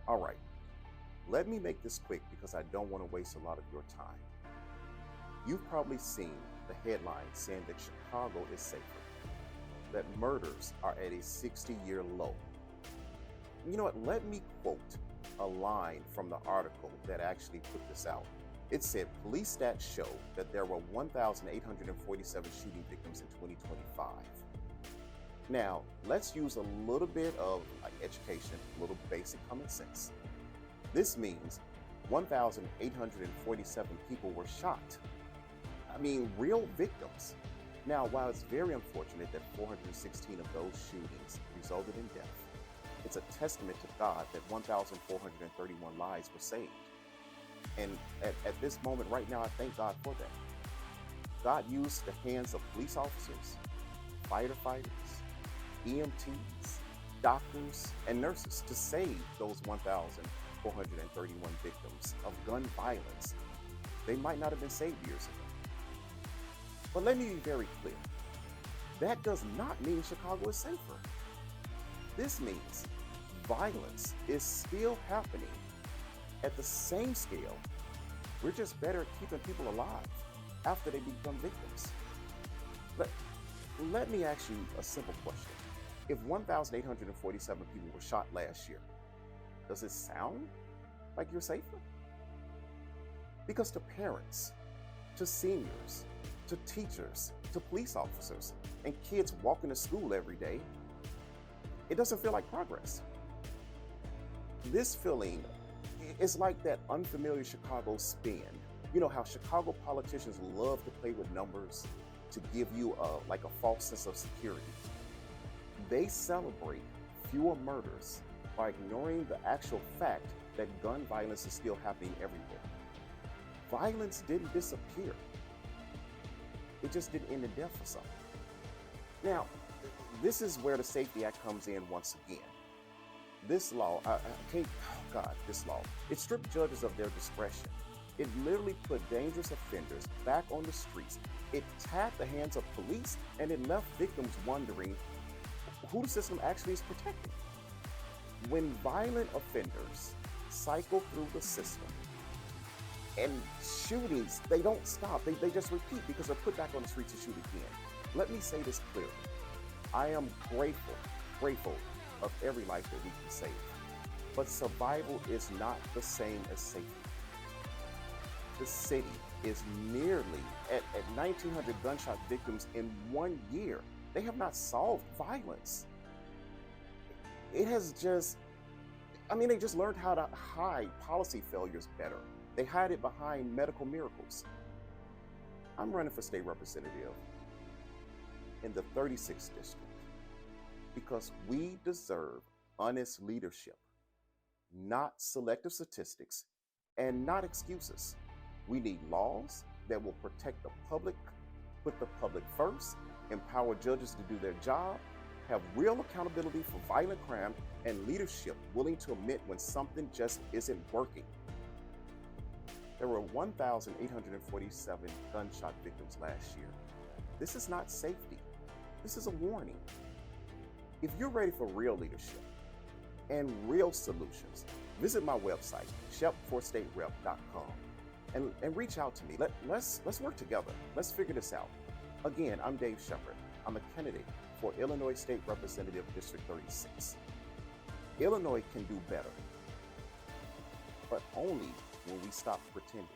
All right, let me make this quick because I don't want to waste a lot of your time. You've probably seen the headline saying that Chicago is safer, that murders are at a 60-year low. You know what? Let me quote a line from the article that actually put this out. It said, police stats show that there were 1,847 shooting victims in 2025. Now, let's use a little bit of education, a little basic common sense. This means 1,847 people were shot. I mean, real victims. Now, while it's very unfortunate that 416 of those shootings resulted in death, it's a testament to God that 1,431 lives were saved. And at this moment right now, I thank God for that. God used the hands of police officers, firefighters, EMTs, doctors, and nurses to save those 1,431 victims of gun violence. They might not have been saved years ago. But let me be very clear. That does not mean Chicago is safer. This means violence is still happening at the same scale. We're just better at keeping people alive after they become victims. Let me ask you a simple question. If 1,847 people were shot last year, does it sound like you're safer? Because to parents, to seniors, to teachers, to police officers, and kids walking to school every day, it doesn't feel like progress. This feeling is like that unfamiliar Chicago spin. You know how Chicago politicians love to play with numbers to give you a false sense of security. They celebrate fewer murders by ignoring the actual fact that gun violence is still happening everywhere. Violence didn't disappear. It just didn't end in death for some. Now, this is where the Safety Act comes in once again. This law, this law, it stripped judges of their discretion. It literally put dangerous offenders back on the streets. It tied the hands of police, and it left victims wondering who the system actually is protecting. When violent offenders cycle through the system, and shootings, they don't stop. They just repeat because they're put back on the streets to shoot again. Let me say this clearly. I am grateful of every life that we can save. But survival is not the same as safety. The city is nearly at 1,900 gunshot victims in 1 year. They have not solved violence. It has just, they just learned how to hide policy failures better. They hide it behind medical miracles. I'm running for state representative in the 36th district because we deserve honest leadership, not selective statistics, and not excuses. We need laws that will protect the public, put the public first, empower judges to do their job, have real accountability for violent crime, and leadership willing to admit when something just isn't working. There were 1,847 gunshot victims last year. This is not safety. This is a warning. If you're ready for real leadership and real solutions, visit my website, shep4staterep.com, and reach out to me. Let's work together. Let's figure this out. Again, I'm Dave Shepard. I'm a candidate for Illinois State Representative District 36. Illinois can do better, but only when we stop pretending.